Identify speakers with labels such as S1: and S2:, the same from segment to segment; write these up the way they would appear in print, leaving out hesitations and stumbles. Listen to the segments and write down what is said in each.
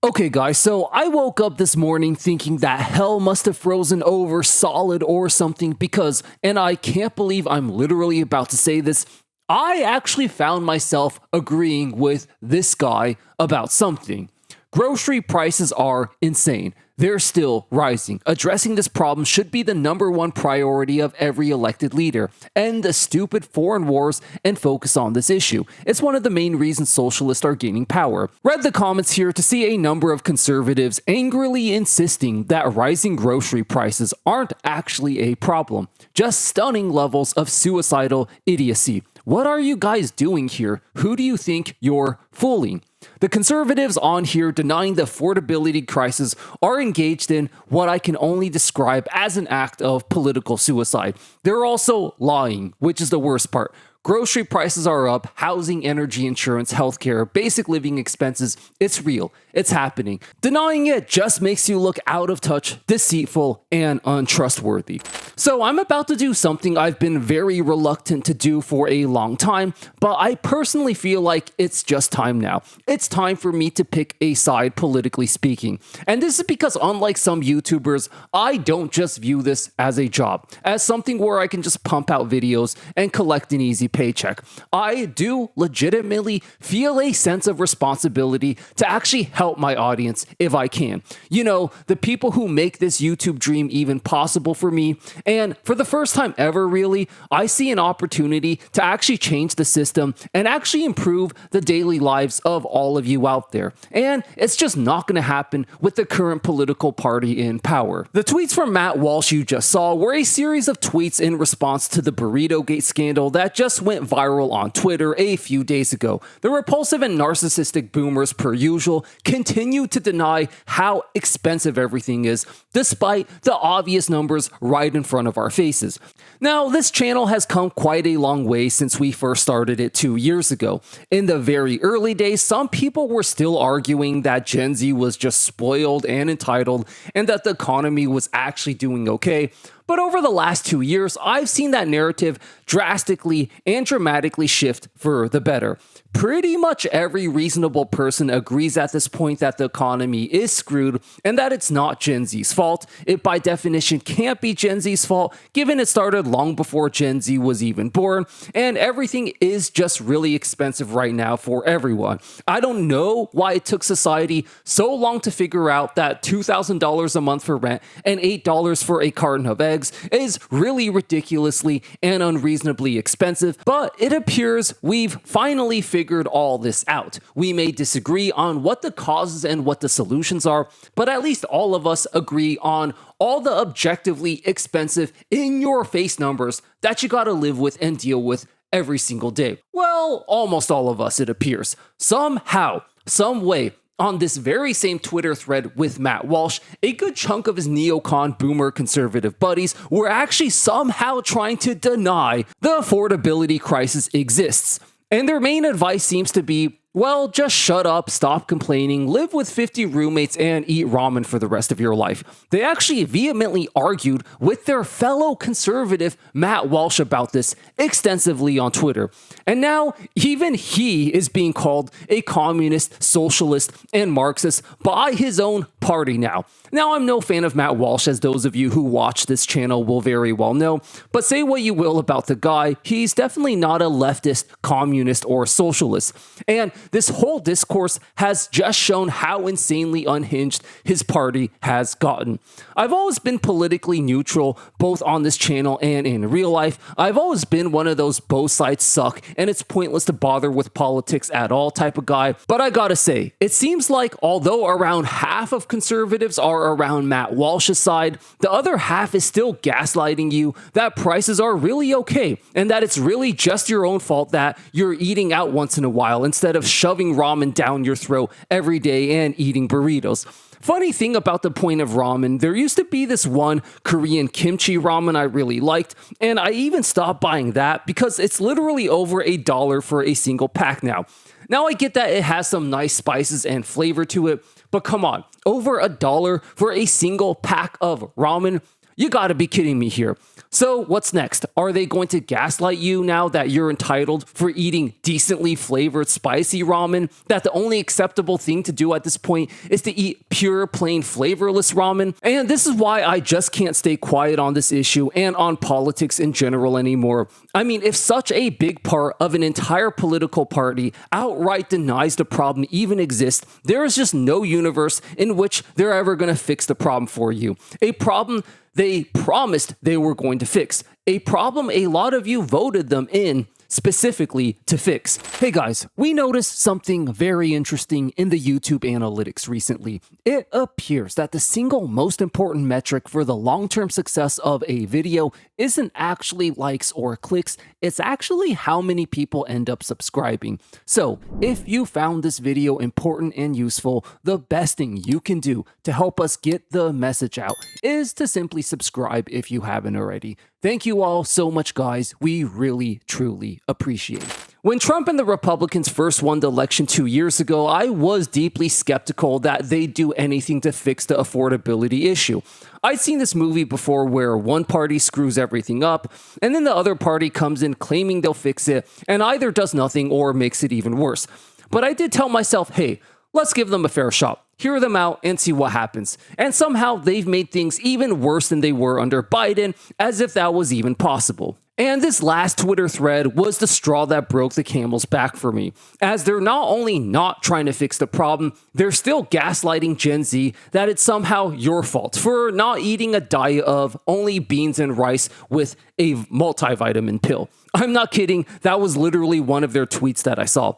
S1: Okay guys, so I woke up this morning thinking that hell must have frozen over solid or something because, and I can't believe I'm literally about to say this, I actually found myself agreeing with this guy about something. Grocery prices are insane. They're still rising. Addressing this problem should be the #1 priority of every elected leader. End the stupid foreign wars and focus on this issue. It's one of the main reasons socialists are gaining power. Read the comments here to see a number of conservatives angrily insisting that rising grocery prices aren't actually a problem, just stunning levels of suicidal idiocy. What are you guys doing here? Who do you think you're fooling? The conservatives on here denying the affordability crisis are engaged in what I can only describe as an act of political suicide. They're also lying, which is the worst part. Grocery prices are up, housing, energy, insurance, healthcare, basic living expenses. It's real. It's happening. Denying it just makes you look out of touch, deceitful, and untrustworthy. So I'm about to do something I've been very reluctant to do for a long time, but I personally feel like it's just time now. It's time for me to pick a side, politically speaking. And this is because unlike some YouTubers, I don't just view this as a job, as something where I can just pump out videos and collect an easy paycheck. I do legitimately feel a sense of responsibility to actually help my audience if I can. You know, the people who make this YouTube dream even possible for me. And for the first time ever, really, I see an opportunity to actually change the system and actually improve the daily lives of all of you out there. And it's just not going to happen with the current political party in power. The tweets from Matt Walsh you just saw were a series of tweets in response to the Burrito Gate scandal that just went viral on Twitter a few days ago. The repulsive and narcissistic boomers, per usual, continue to deny how expensive everything is, despite the obvious numbers right in front of our faces. Now, this channel has come quite a long way since we first started it 2 years ago. In the very early days, some people were still arguing that Gen Z was just spoiled and entitled, and that the economy was actually doing okay. But over the last 2 years, I've seen that narrative drastically and dramatically shift for the better. Pretty much every reasonable person agrees at this point that the economy is screwed and that it's not Gen Z's fault. It by definition can't be Gen Z's fault, given it started long before Gen Z was even born, and everything is just really expensive right now for everyone. I don't know why it took society so long to figure out that $2,000 a month for rent and $8 for a carton of eggs is really ridiculously and unreasonably expensive, but it appears we've finally figured all this out. We may disagree on what the causes and what the solutions are, but at least all of us agree on all the objectively expensive, in-your-face numbers that you gotta live with and deal with every single day. Well, almost all of us, it appears. Somehow, some way, on this very same Twitter thread with Matt Walsh, a good chunk of his neocon boomer conservative buddies were actually somehow trying to deny the affordability crisis exists. And their main advice seems to be, well, just shut up, stop complaining, live with 50 roommates, and eat ramen for the rest of your life. They actually vehemently argued with their fellow conservative Matt Walsh about this extensively on Twitter. And now, even he is being called a communist, socialist, and Marxist by his own party now. Now, I'm no fan of Matt Walsh, as those of you who watch this channel will very well know, but say what you will about the guy, he's definitely not a leftist, communist, or socialist. And this whole discourse has just shown how insanely unhinged his party has gotten. I've always been politically neutral, both on this channel and in real life. I've always been one of those both sides suck and it's pointless to bother with politics at all type of guy. But I gotta say, it seems like although around half of conservatives are around Matt Walsh's side, the other half is still gaslighting you that prices are really okay and that it's really just your own fault that you're eating out once in a while instead of shoving ramen down your throat every day and eating burritos. Funny thing about the point of ramen, there used to be this one Korean kimchi ramen I really liked, and I even stopped buying that because it's literally over $1 for a single pack now. Now I get that it has some nice spices and flavor to it, but come on, over $1 for a single pack of ramen? You gotta be kidding me here. So what's next? Are they going to gaslight you now that you're entitled for eating decently flavored spicy ramen? That the only acceptable thing to do at this point is to eat pure, plain, flavorless ramen? And this is why I just can't stay quiet on this issue and on politics in general anymore. I mean, if such a big part of an entire political party outright denies the problem even exists, there is just no universe in which they're ever going to fix the problem for you. A problem they promised they were going to fix. A problem a lot of you voted them in specifically to fix. Hey guys, we noticed something very interesting in the YouTube analytics recently. It appears that the single most important metric for the long-term success of a video isn't actually likes or clicks, it's actually how many people end up subscribing. So, if you found this video important and useful, the best thing you can do to help us get the message out is to simply subscribe if you haven't already. Thank you all so much, guys. We really, truly appreciate it. When Trump and the Republicans first won the election 2 years ago, I was deeply skeptical that they'd do anything to fix the affordability issue. I'd seen this movie before where one party screws everything up, and then the other party comes in claiming they'll fix it, and either does nothing or makes it even worse. But I did tell myself, hey, let's give them a fair shot. Hear them out and see what happens. And somehow they've made things even worse than they were under Biden, as if that was even possible. And this last Twitter thread was the straw that broke the camel's back for me, as they're not only not trying to fix the problem, they're still gaslighting Gen Z that it's somehow your fault for not eating a diet of only beans and rice with a multivitamin pill. I'm not kidding, that was literally one of their tweets that I saw.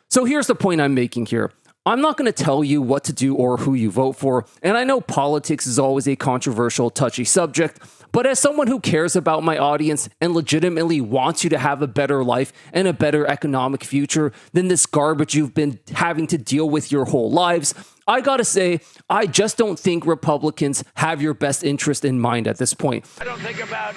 S1: So here's the point I'm making here. I'm not going to tell you what to do or who you vote for, and I know politics is always a controversial, touchy subject, but as someone who cares about my audience and legitimately wants you to have a better life and a better economic future than this garbage you've been having to deal with your whole lives, I gotta say, I just don't think Republicans have your best interest in mind at this point.
S2: I don't think about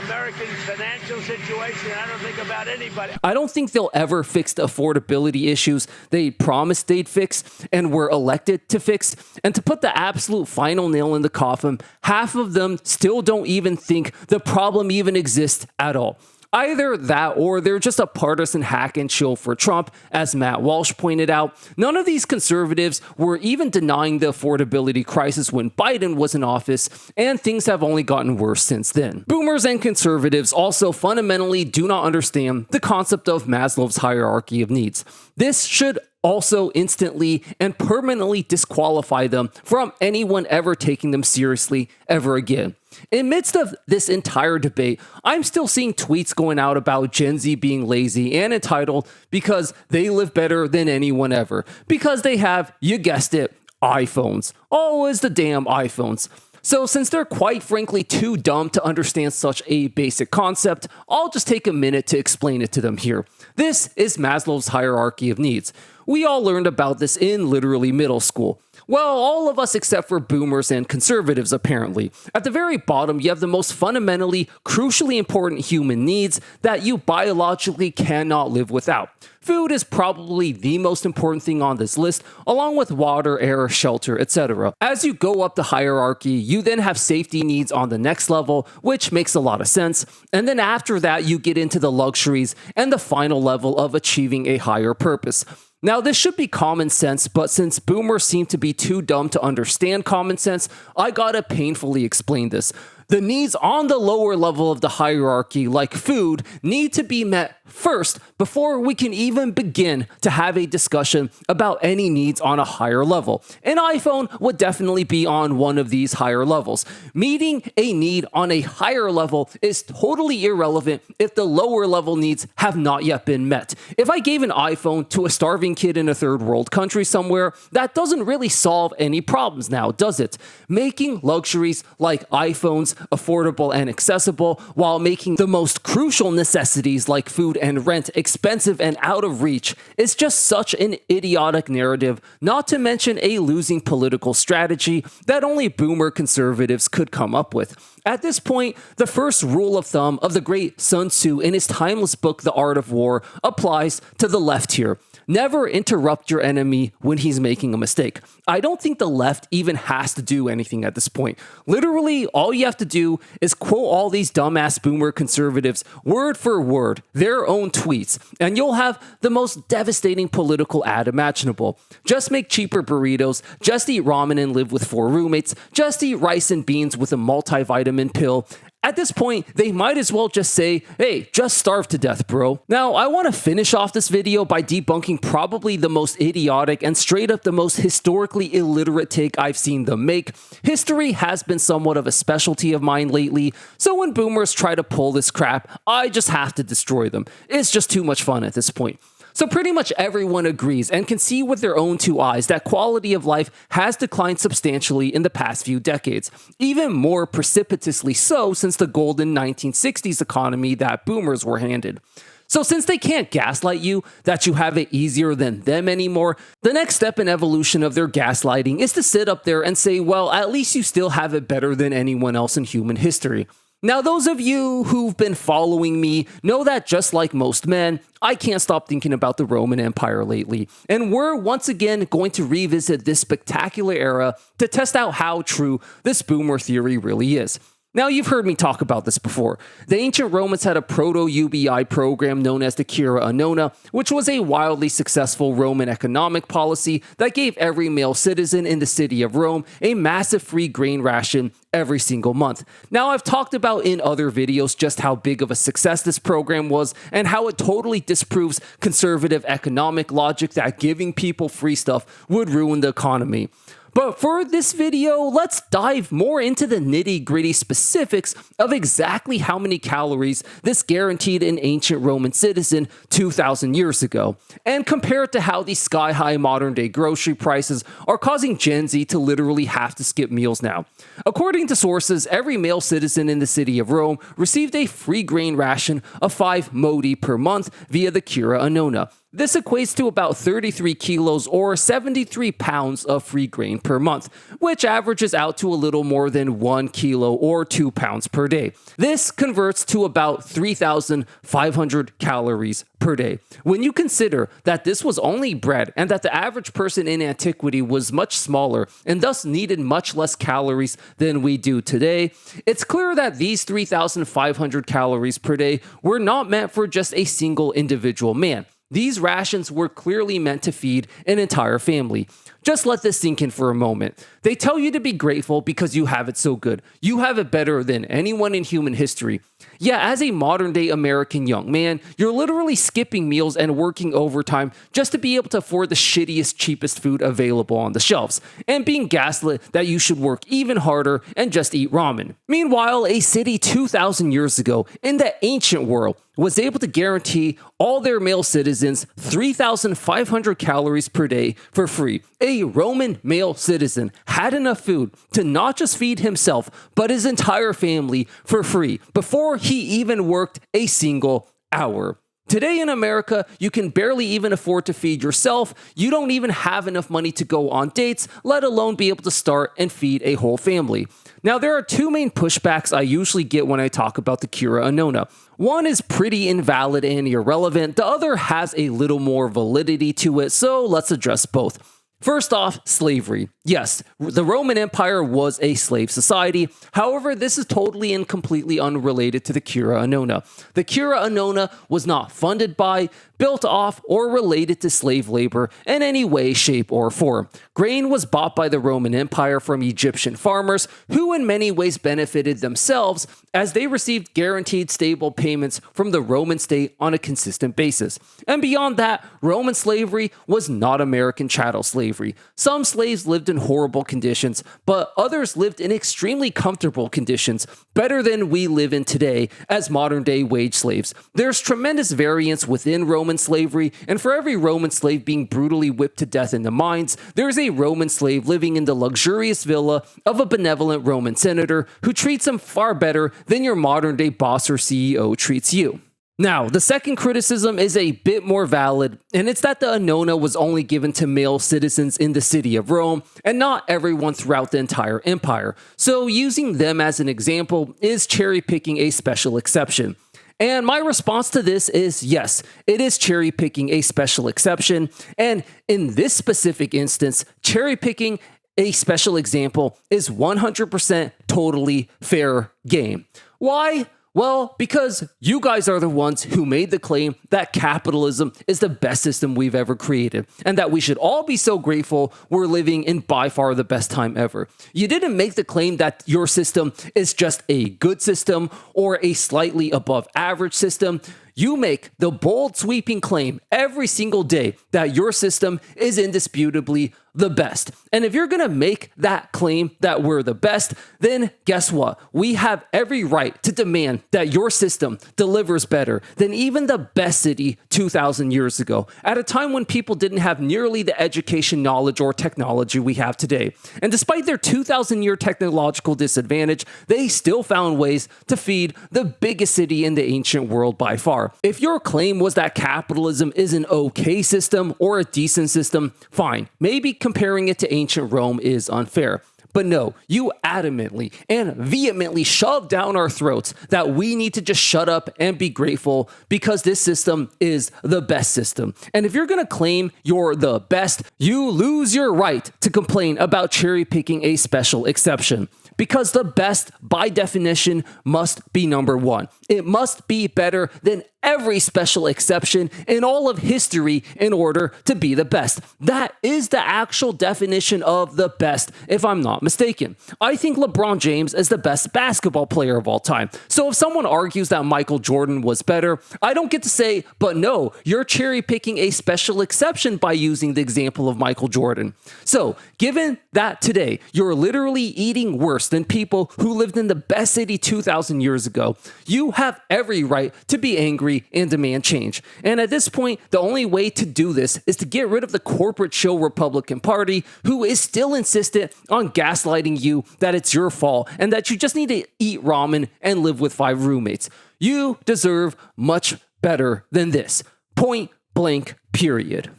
S2: Americans' financial situation. I don't think about anybody.
S1: I don't think they'll ever fix the affordability issues they promised they'd fix and were elected to fix. And to put the absolute final nail in the coffin, half of them still don't even think the problem even exists at all. Either that or they're just a partisan hack and chill for Trump, as Matt Walsh pointed out. None of these conservatives were even denying the affordability crisis when Biden was in office, and things have only gotten worse since then. Boomers and conservatives also fundamentally do not understand the concept of Maslow's hierarchy of needs. This should also instantly and permanently disqualify them from anyone ever taking them seriously ever again. In midst of this entire debate, I'm still seeing tweets going out about Gen Z being lazy and entitled because they live better than anyone ever. Because they have, you guessed it, iPhones. Always the damn iPhones. So since they're quite frankly too dumb to understand such a basic concept, I'll just take a minute to explain it to them here. This is Maslow's hierarchy of needs. We all learned about this in literally middle school. Well, all of us except for boomers and conservatives, apparently. At the very bottom, you have the most fundamentally, crucially important human needs that you biologically cannot live without. Food is probably the most important thing on this list, along with water, air, shelter, etc. As you go up the hierarchy, you then have safety needs on the next level, which makes a lot of sense. And then after that, you get into the luxuries and the final level of achieving a higher purpose. Now, this should be common sense, but since boomers seem to be too dumb to understand common sense, I gotta painfully explain this. The needs on the lower level of the hierarchy, like food, need to be met first before we can even begin to have a discussion about any needs on a higher level. An iPhone would definitely be on one of these higher levels. Meeting a need on a higher level is totally irrelevant if the lower level needs have not yet been met. If I gave an iPhone to a starving kid in a third world country somewhere, that doesn't really solve any problems now, does it? Making luxuries like iPhones goods affordable and accessible while making the most crucial necessities like food and rent expensive and out of reach is just such an idiotic narrative, not to mention a losing political strategy that only boomer conservatives could come up with. At this point, the first rule of thumb of the great Sun Tzu in his timeless book, The Art of War, applies to the left here. Never interrupt your enemy when he's making a mistake. I don't think the left even has to do anything at this point. Literally, all you have to do is quote all these dumbass boomer conservatives word for word, their own tweets, and you'll have the most devastating political ad imaginable. Just make cheaper burritos, just eat ramen and live with 4 roommates, just eat rice and beans with a multivitamin pill. At this point, they might as well just say, hey, just starve to death, bro. Now, I want to finish off this video by debunking probably the most idiotic and straight up the most historically illiterate take I've seen them make. History has been somewhat of a specialty of mine lately, so when boomers try to pull this crap, I just have to destroy them. It's just too much fun at this point. So pretty much everyone agrees and can see with their own 2 eyes that quality of life has declined substantially in the past few decades, even more precipitously so since the golden 1960s economy that boomers were handed. So since they can't gaslight you that you have it easier than them anymore, the next step in evolution of their gaslighting is to sit up there and say, well, at least you still have it better than anyone else in human history. Now, those of you who've been following me know that just like most men, I can't stop thinking about the Roman Empire lately, and we're once again going to revisit this spectacular era to test out how true this boomer theory really is. Now, you've heard me talk about this before. The ancient Romans had a proto-UBI program known as the Cura Annona, which was a wildly successful Roman economic policy that gave every male citizen in the city of Rome a massive free grain ration every single month. Now, I've talked about in other videos just how big of a success this program was and how it totally disproves conservative economic logic that giving people free stuff would ruin the economy. But for this video, let's dive more into the nitty-gritty specifics of exactly how many calories this guaranteed an ancient Roman citizen 2,000 years ago, and compare it to how these sky-high modern-day grocery prices are causing Gen Z to literally have to skip meals now. According to sources, every male citizen in the city of Rome received a free grain ration of 5 modi per month via the Cura Annona. This equates to about 33 kilos or 73 pounds of free grain per month, which averages out to a little more than 1 kilo or 2 pounds per day. This converts to about 3,500 calories per day. When you consider that this was only bread and that the average person in antiquity was much smaller and thus needed much less calories than we do today, it's clear that these 3,500 calories per day were not meant for just a single individual man. These rations were clearly meant to feed an entire family. Just let this sink in for a moment. They tell you to be grateful because you have it so good. You have it better than anyone in human history. Yeah, as a modern-day American young man, you're literally skipping meals and working overtime just to be able to afford the shittiest, cheapest food available on the shelves, and being gaslit that you should work even harder and just eat ramen. Meanwhile, a city 2,000 years ago in the ancient world was able to guarantee all their male citizens 3,500 calories per day for free. A Roman male citizen had enough food to not just feed himself, but his entire family for free before he even worked a single hour. Today in America, you can barely even afford to feed yourself. You don't even have enough money to go on dates, let alone be able to start and feed a whole family. Now, there are 2 main pushbacks I usually get when I talk about the Cura Annona. One is pretty invalid and irrelevant, the other has a little more validity to it, so let's address both. First off, slavery. Yes, the Roman Empire was a slave society. However, this is totally and completely unrelated to the Cura Annona. The Cura Annona was not funded by, built off, or related to slave labor in any way, shape, or form. Grain was bought by the Roman Empire from Egyptian farmers, who in many ways benefited themselves as they received guaranteed stable payments from the Roman state on a consistent basis. And beyond that, Roman slavery was not American chattel slavery. slavery. Some slaves lived in horrible conditions, but others lived in extremely comfortable conditions, better than we live in today as modern day wage slaves. There's tremendous variance within Roman slavery, and for every Roman slave being brutally whipped to death in the mines, there's a Roman slave living in the luxurious villa of a benevolent Roman senator who treats him far better than your modern day boss or CEO treats you. Now, the second criticism is a bit more valid, and it's that the annona was only given to male citizens in the city of Rome, and not everyone throughout the entire empire. So using them as an example is cherry-picking a special exception. And my response to this is yes, it is cherry-picking a special exception, and in this specific instance, cherry-picking a special example is 100% totally fair game. Why? Well, because you guys are the ones who made the claim that capitalism is the best system we've ever created, and that we should all be so grateful we're living in by far the best time ever. You didn't make the claim that your system is just a good system or a slightly above average system. You make the bold, sweeping claim every single day that your system is indisputably the best. And if you're going to make that claim that we're the best, then guess what? We have every right to demand that your system delivers better than even the best city 2,000 years ago, at a time when people didn't have nearly the education, knowledge, or technology we have today. And despite their 2,000-year technological disadvantage, they still found ways to feed the biggest city in the ancient world by far. If your claim was that capitalism is an okay system or a decent system, fine. Maybe comparing it to ancient Rome is unfair. But no, you adamantly and vehemently shove down our throats that we need to just shut up and be grateful because this system is the best system. And if you're going to claim you're the best, you lose your right to complain about cherry picking a special exception. Because the best, by definition, must be number one. It must be better than every special exception in all of history in order to be the best. That is the actual definition of the best, if I'm not mistaken. I think LeBron James is the best basketball player of all time. So if someone argues that Michael Jordan was better, I don't get to say, but no, you're cherry picking a special exception by using the example of Michael Jordan. So given that today, you're literally eating worse than people who lived in the best city 2,000 years ago, you have every right to be angry and demand change. And at this point, the only way to do this is to get rid of the corporate show Republican Party, who is still insistent on gaslighting you that it's your fault and that you just need to eat ramen and live with 5 roommates. You deserve much better than this. Point blank, period.